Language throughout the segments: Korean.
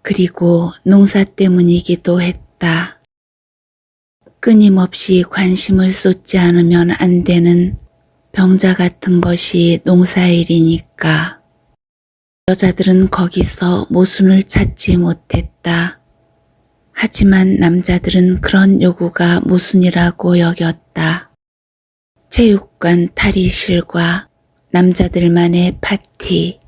그리고 농사 때문이기도 했다. 끊임없이 관심을 쏟지 않으면 안 되는 병자 같은 것이 농사일이니까. 여자들은 거기서 모순을 찾지 못했다. 하지만 남자들은 그런 요구가 모순이라고 여겼다. 체육관 탈의실과 남자들만의 파티,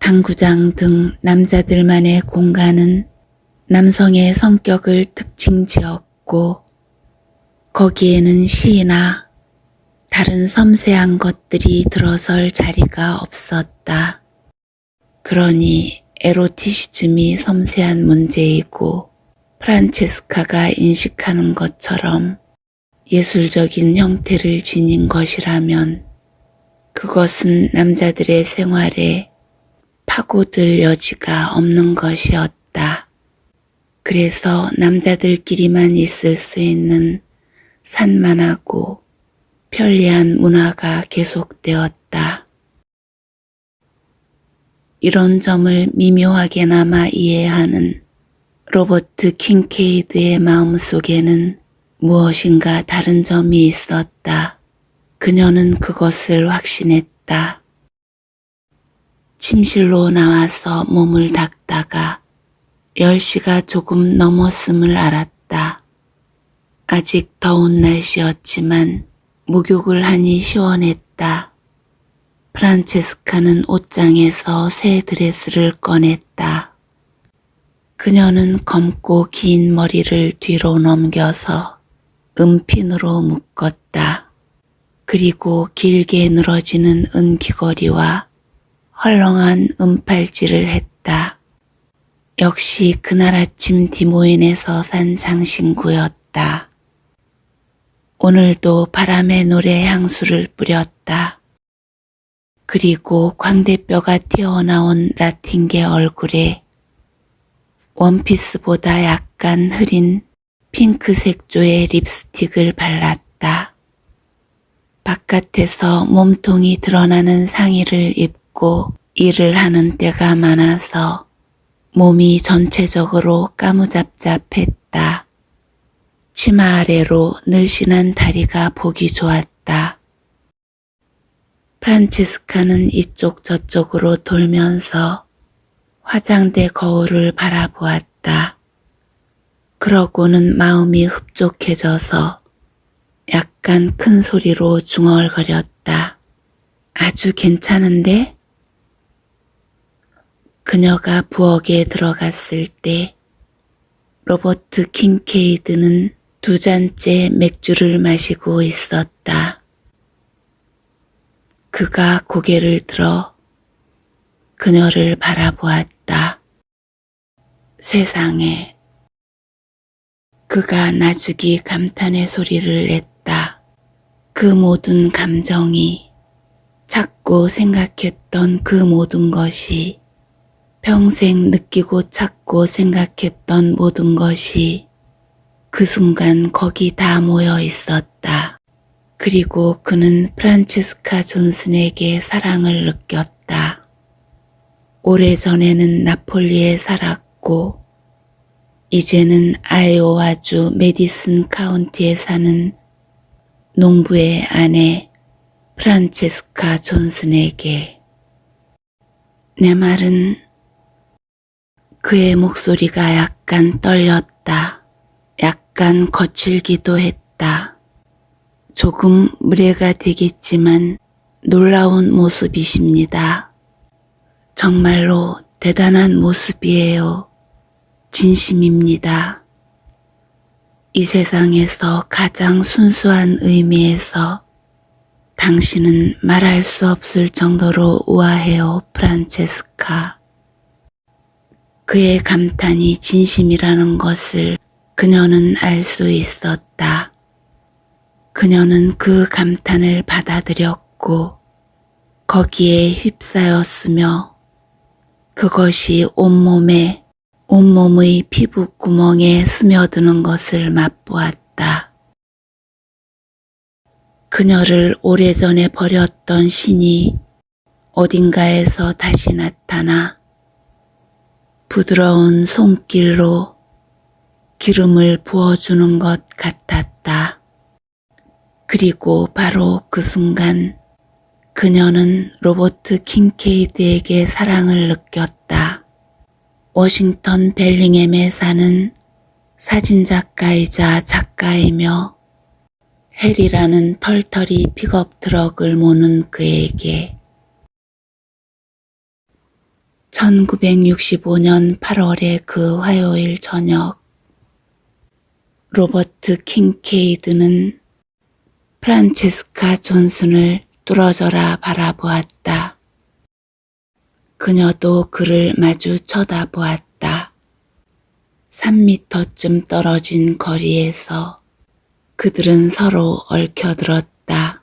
당구장 등 남자들만의 공간은 남성의 성격을 특징지었고 거기에는 시나 다른 섬세한 것들이 들어설 자리가 없었다. 그러니 에로티시즘이 섬세한 문제이고 프란체스카가 인식하는 것처럼 예술적인 형태를 지닌 것이라면 그것은 남자들의 생활에 파고들 여지가 없는 것이었다. 그래서 남자들끼리만 있을 수 있는 산만하고 편리한 문화가 계속되었다. 이런 점을 미묘하게나마 이해하는 로버트 킹케이드의 마음속에는 무엇인가 다른 점이 있었다. 그녀는 그것을 확신했다. 침실로 나와서 몸을 닦다가 10시가 조금 넘었음을 알았다. 아직 더운 날씨였지만 목욕을 하니 시원했다. 프란체스카는 옷장에서 새 드레스를 꺼냈다. 그녀는 검고 긴 머리를 뒤로 넘겨서 은핀으로 묶었다. 그리고 길게 늘어지는 은귀걸이와 헐렁한 은팔찌를 했다. 역시 그날 아침 디모인에서 산 장신구였다. 오늘도 바람의 노래 향수를 뿌렸다. 그리고 광대뼈가 튀어나온 라틴계 얼굴에 원피스보다 약간 흐린 핑크색 조의 립스틱을 발랐다. 바깥에서 몸통이 드러나는 상의를 입고 일을 하는 때가 많아서 몸이 전체적으로 까무잡잡했다. 치마 아래로 늘씬한 다리가 보기 좋았다. 프란체스카는 이쪽 저쪽으로 돌면서 화장대 거울을 바라보았다. 그러고는 마음이 흡족해져서 약간 큰 소리로 중얼거렸다. 아주 괜찮은데? 그녀가 부엌에 들어갔을 때 로버트 킹케이드는 2잔째 맥주를 마시고 있었다. 그가 고개를 들어 그녀를 바라보았다. 세상에. 그가 나직이 감탄의 소리를 냈다. 그 모든 감정이, 찾고 생각했던 그 모든 것이, 평생 느끼고 찾고 생각했던 모든 것이 그 순간 거기 다 모여 있었다. 그리고 그는 프란체스카 존슨에게 사랑을 느꼈다. 오래전에는 나폴리에 살았고 이제는 아이오와주 메디슨 카운티에 사는 농부의 아내 프란체스카 존슨에게. 내 말은 그의 목소리가 약간 떨렸다. 약간 거칠기도 했다. 조금 무례가 되겠지만 놀라운 모습이십니다. 정말로 대단한 모습이에요. 진심입니다. 이 세상에서 가장 순수한 의미에서 당신은 말할 수 없을 정도로 우아해요, 프란체스카. 그의 감탄이 진심이라는 것을 그녀는 알 수 있었다. 그녀는 그 감탄을 받아들였고 거기에 휩싸였으며 그것이 온몸의 피부 구멍에 스며드는 것을 맛보았다. 그녀를 오래전에 버렸던 신이 어딘가에서 다시 나타나 부드러운 손길로 기름을 부어주는 것 같았다. 그리고 바로 그 순간 그녀는 로버트 킹케이드에게 사랑을 느꼈다. 워싱턴 벨링햄에 사는 사진작가이자 작가이며 헬이라는 털털이 픽업 트럭을 모는 그에게 1965년 8월의 그 화요일 저녁, 로버트 킹케이드는 프란체스카 존슨을 뚫어져라 바라보았다. 그녀도 그를 마주 쳐다보았다. 3미터쯤 떨어진 거리에서 그들은 서로 얽혀들었다.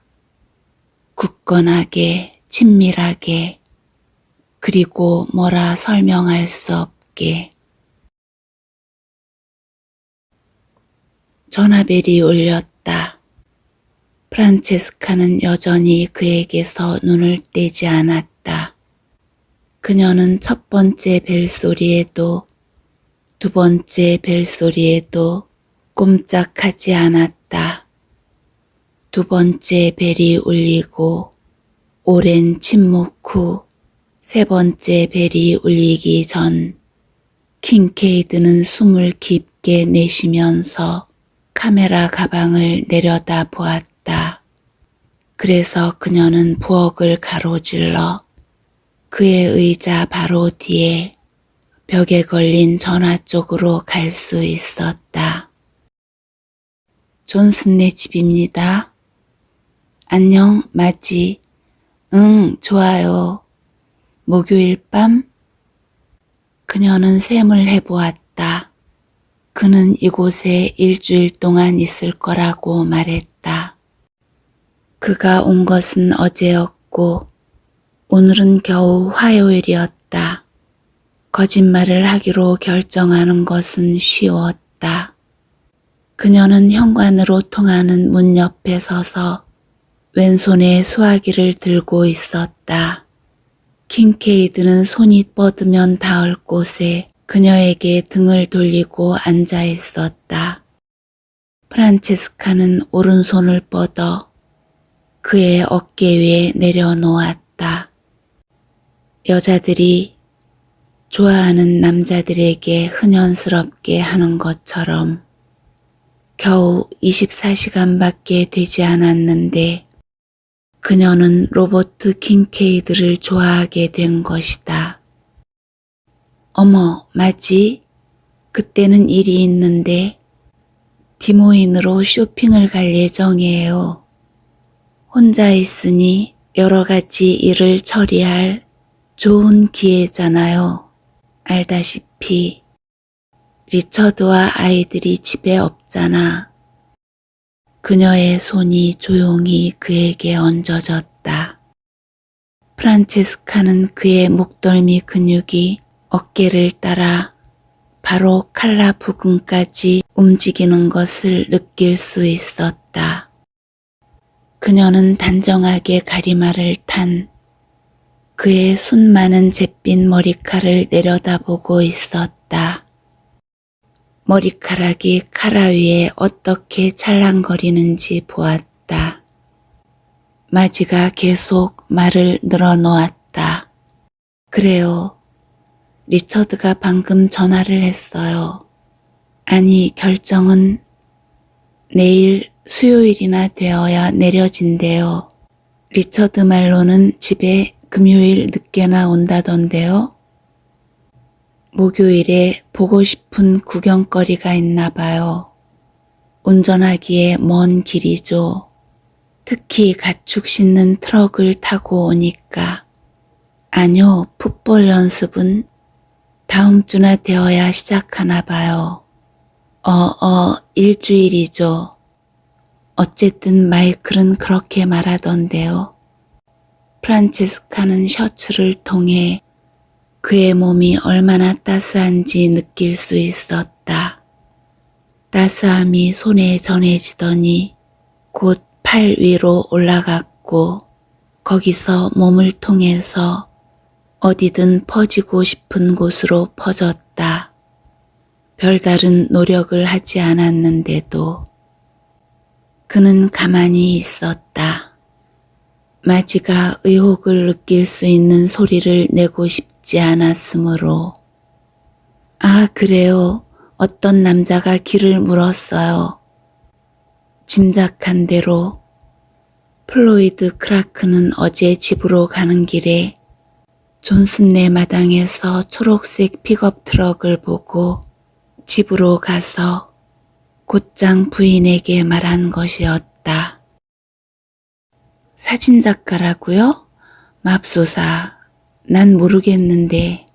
굳건하게, 친밀하게, 그리고 뭐라 설명할 수 없게. 전화벨이 울렸다. 프란체스카는 여전히 그에게서 눈을 떼지 않았다. 그녀는 첫 번째 벨소리에도 두 번째 벨소리에도 꼼짝하지 않았다. 두 번째 벨이 울리고 오랜 침묵 후 세 번째 벨이 울리기 전 킹케이드는 숨을 깊게 내쉬면서 카메라 가방을 내려다 보았다. 그래서 그녀는 부엌을 가로질러 그의 의자 바로 뒤에 벽에 걸린 전화 쪽으로 갈 수 있었다. 존슨네 집입니다. 안녕, 마지. 응, 좋아요. 목요일 밤? 그녀는 셈을 해보았다. 그는 이곳에 일주일 동안 있을 거라고 말했다. 그가 온 것은 어제였고 오늘은 겨우 화요일이었다. 거짓말을 하기로 결정하는 것은 쉬웠다. 그녀는 현관으로 통하는 문 옆에 서서 왼손에 수화기를 들고 있었다. 킹케이드는 손이 뻗으면 닿을 곳에 그녀에게 등을 돌리고 앉아 있었다. 프란체스카는 오른손을 뻗어 그의 어깨 위에 내려놓았다. 여자들이 좋아하는 남자들에게 흔연스럽게 하는 것처럼 겨우 24시간밖에 되지 않았는데 그녀는 로버트 킹케이드를 좋아하게 된 것이다. 어머, 마지? 그때는 일이 있는데 디모인으로 쇼핑을 갈 예정이에요. 혼자 있으니 여러 가지 일을 처리할 좋은 기회잖아요. 알다시피 리처드와 아이들이 집에 없잖아. 그녀의 손이 조용히 그에게 얹어졌다. 프란체스카는 그의 목덜미 근육이 어깨를 따라 바로 칼라 부근까지 움직이는 것을 느낄 수 있었다. 그녀는 단정하게 가리마를 탄 그의 순 많은 잿빛 머리칼을 내려다보고 있었다. 머리카락이 카라 위에 어떻게 찰랑거리는지 보았다. 마지가 계속 말을 늘어놓았다. 그래요. 리처드가 방금 전화를 했어요. 아니, 결정은 내일 수요일이나 되어야 내려진대요. 리처드 말로는 집에 금요일 늦게나 온다던데요. 목요일에 보고 싶은 구경거리가 있나 봐요. 운전하기에 먼 길이죠. 특히 가축 싣는 트럭을 타고 오니까. 아니요, 풋볼 연습은 다음 주나 되어야 시작하나 봐요. 일주일이죠. 어쨌든 마이클은 그렇게 말하던데요. 프란체스카는 셔츠를 통해 그의 몸이 얼마나 따스한지 느낄 수 있었다. 따스함이 손에 전해지더니 곧 팔 위로 올라갔고 거기서 몸을 통해서 어디든 퍼지고 싶은 곳으로 퍼졌다. 별다른 노력을 하지 않았는데도 그는 가만히 있었다. 마지가 의혹을 느낄 수 있는 소리를 내고 싶지 않았으므로 아, 그래요. 어떤 남자가 길을 물었어요. 짐작한 대로 플로이드 크라크는 어제 집으로 가는 길에 존슨네 마당에서 초록색 픽업 트럭을 보고 집으로 가서 곧장 부인에게 말한 것이었다. 사진작가라고요? 맙소사, 난 모르겠는데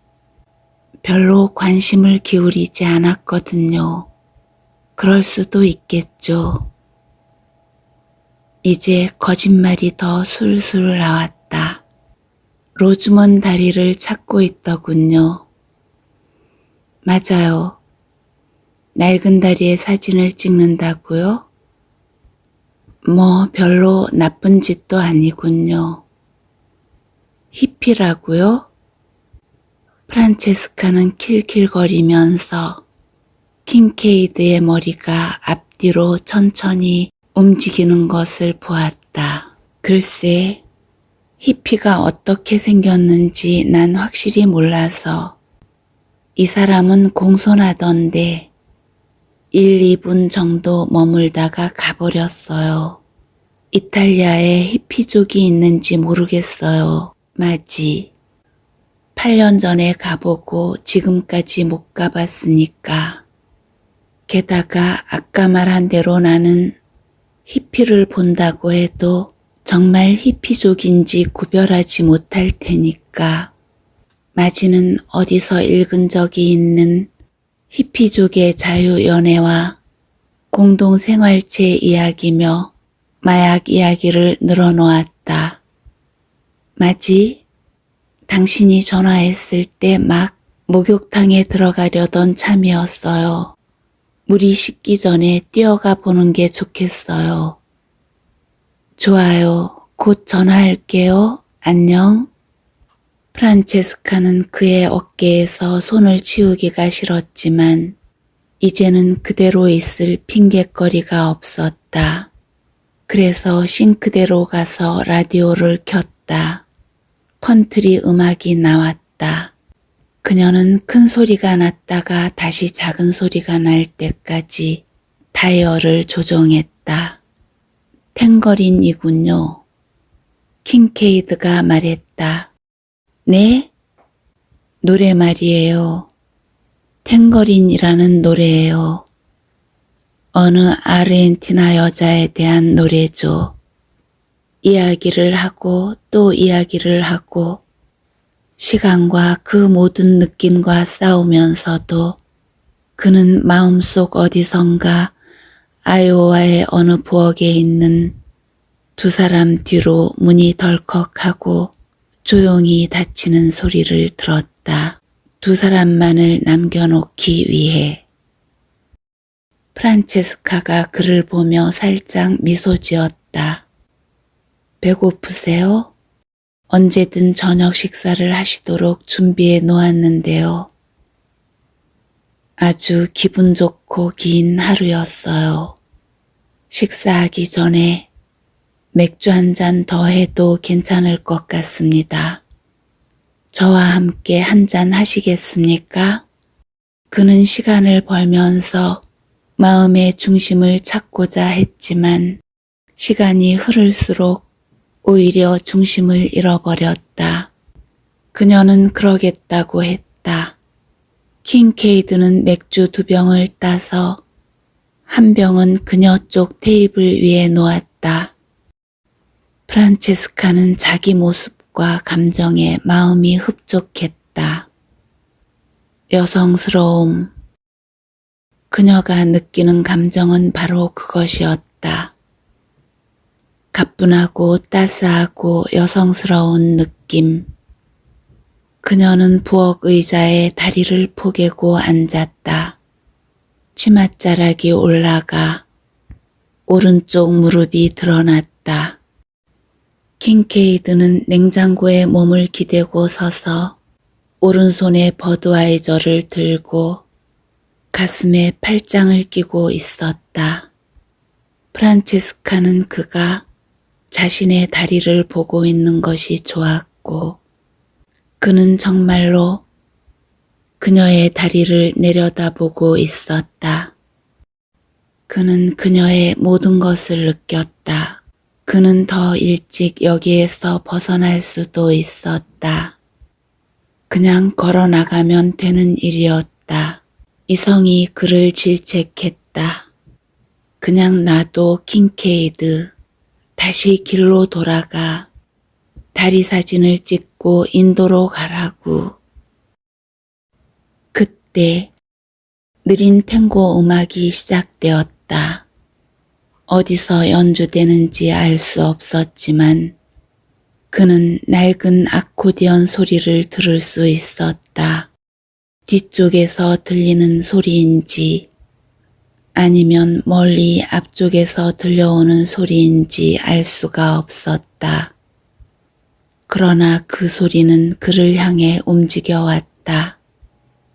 별로 관심을 기울이지 않았거든요. 그럴 수도 있겠죠. 이제 거짓말이 더 술술 나왔다. 로즈먼 다리를 찾고 있더군요. 맞아요. 낡은 다리의 사진을 찍는다고요? 뭐 별로 나쁜 짓도 아니군요. 히피라고요? 프란체스카는 킬킬거리면서 킹케이드의 머리가 앞뒤로 천천히 움직이는 것을 보았다. 글쎄, 히피가 어떻게 생겼는지 난 확실히 몰라서 이 사람은 공손하던데 1, 2분 정도 머물다가 가버렸어요. 이탈리아에 히피족이 있는지 모르겠어요. 마지. 8년 전에 가보고 지금까지 못 가봤으니까. 게다가 아까 말한 대로 나는 히피를 본다고 해도 정말 히피족인지 구별하지 못할 테니까. 마지는 어디서 읽은 적이 있는 히피족의 자유연애와 공동생활체 이야기며 마약 이야기를 늘어놓았다. 마지, 당신이 전화했을 때 막 목욕탕에 들어가려던 참이었어요. 물이 식기 전에 뛰어가 보는 게 좋겠어요. 좋아요. 곧 전화할게요. 안녕. 프란체스카는 그의 어깨에서 손을 치우기가 싫었지만 이제는 그대로 있을 핑곗거리가 없었다. 그래서 싱크대로 가서 라디오를 켰다. 컨트리 음악이 나왔다. 그녀는 큰 소리가 났다가 다시 작은 소리가 날 때까지 다이얼을 조정했다. 탱거린이군요. 킹케이드가 말했다. 네? 노래 말이에요. 탱거린이라는 노래예요. 어느 아르헨티나 여자에 대한 노래죠. 이야기를 하고 또 이야기를 하고 시간과 그 모든 느낌과 싸우면서도 그는 마음속 어디선가 아이오와의 어느 부엌에 있는 두 사람 뒤로 문이 덜컥하고 조용히 닫히는 소리를 들었다. 두 사람만을 남겨놓기 위해. 프란체스카가 그를 보며 살짝 미소 지었다. 배고프세요? 언제든 저녁 식사를 하시도록 준비해 놓았는데요. 아주 기분 좋고 긴 하루였어요. 식사하기 전에 맥주 한 잔 더 해도 괜찮을 것 같습니다. 저와 함께 한 잔 하시겠습니까? 그는 시간을 벌면서 마음의 중심을 찾고자 했지만 시간이 흐를수록 오히려 중심을 잃어버렸다. 그녀는 그러겠다고 했다. 킹케이드는 맥주 2병을 따서 한 병은 그녀 쪽 테이블 위에 놓았다. 프란체스카는 자기 모습과 감정에 마음이 흡족했다. 여성스러움. 그녀가 느끼는 감정은 바로 그것이었다. 가뿐하고 따스하고 여성스러운 느낌. 그녀는 부엌 의자에 다리를 포개고 앉았다. 치맛자락이 올라가 오른쪽 무릎이 드러났다. 킨케이드는 냉장고에 몸을 기대고 서서 오른손에 버드와이저를 들고 가슴에 팔짱을 끼고 있었다. 프란체스카는 그가 자신의 다리를 보고 있는 것이 좋았고 그는 정말로 그녀의 다리를 내려다보고 있었다. 그는 그녀의 모든 것을 느꼈다. 그는 더 일찍 여기에서 벗어날 수도 있었다. 그냥 걸어 나가면 되는 일이었다. 이성이 그를 질책했다. 그냥 놔둬 킨케이드. 다시 길로 돌아가. 다리 사진을 찍고 인도로 가라고. 그때 느린 탱고 음악이 시작되었다. 어디서 연주되는지 알 수 없었지만 그는 낡은 아코디언 소리를 들을 수 있었다. 뒤쪽에서 들리는 소리인지 아니면 멀리 앞쪽에서 들려오는 소리인지 알 수가 없었다. 그러나 그 소리는 그를 향해 움직여왔다.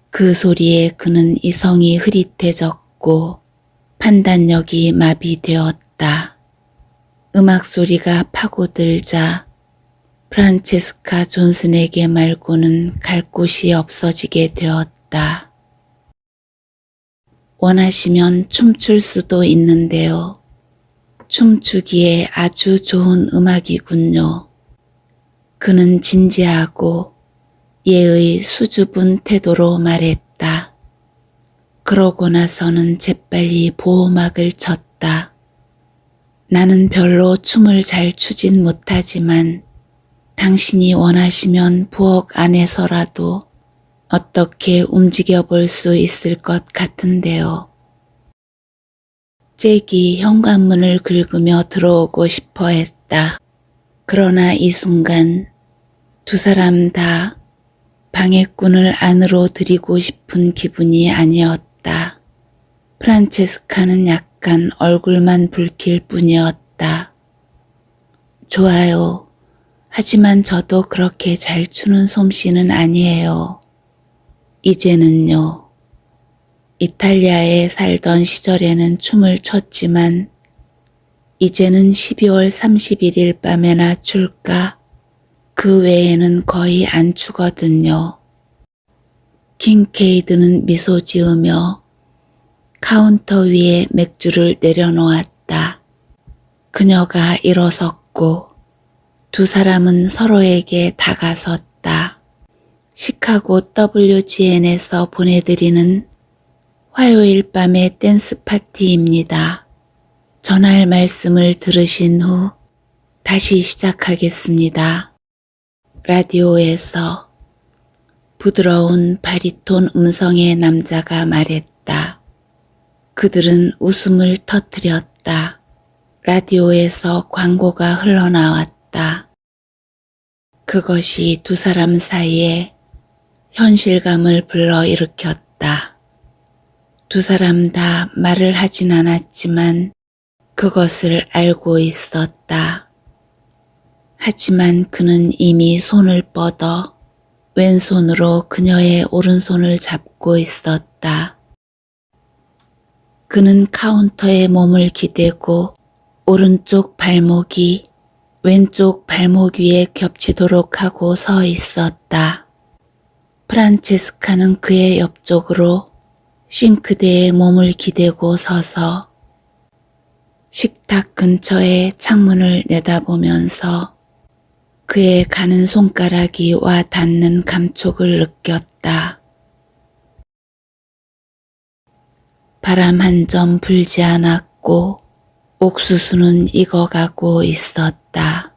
그 소리에 그는 이성이 흐릿해졌고 판단력이 마비되었다. 음악 소리가 파고들자 프란체스카 존슨에게 말고는 갈 곳이 없어지게 되었다. 원하시면 춤출 수도 있는데요. 춤추기에 아주 좋은 음악이군요. 그는 진지하고 예의 수줍은 태도로 말했다. 그러고 나서는 재빨리 보호막을 쳤다. 나는 별로 춤을 잘 추진 못하지만 당신이 원하시면 부엌 안에서라도 어떻게 움직여 볼 수 있을 것 같은데요. 잭이 현관문을 긁으며 들어오고 싶어 했다. 그러나 이 순간 두 사람 다 방해꾼을 안으로 들이고 싶은 기분이 아니었다. 프란체스카는 약간 얼굴만 붉힐 뿐이었다. 좋아요. 하지만 저도 그렇게 잘 추는 솜씨는 아니에요. 이제는요. 이탈리아에 살던 시절에는 춤을 췄지만 이제는 12월 31일 밤에나 출까? 그 외에는 거의 안 추거든요. 킨케이드는 미소 지으며 카운터 위에 맥주를 내려놓았다. 그녀가 일어섰고 두 사람은 서로에게 다가섰다. 시카고 WGN에서 보내드리는 화요일 밤의 댄스 파티입니다. 전할 말씀을 들으신 후 다시 시작하겠습니다. 라디오에서 부드러운 바리톤 음성의 남자가 말했다. 그들은 웃음을 터뜨렸다. 라디오에서 광고가 흘러나왔다. 그것이 두 사람 사이에 현실감을 불러일으켰다. 두 사람 다 말을 하진 않았지만 그것을 알고 있었다. 하지만 그는 이미 손을 뻗어 왼손으로 그녀의 오른손을 잡고 있었다. 그는 카운터에 몸을 기대고 오른쪽 발목이 왼쪽 발목 위에 겹치도록 하고 서 있었다. 프란체스카는 그의 옆쪽으로 싱크대에 몸을 기대고 서서 식탁 근처의 창문을 내다보면서 그의 가는 손가락이 와 닿는 감촉을 느꼈다. 바람 한 점 불지 않았고 옥수수는 익어가고 있었다.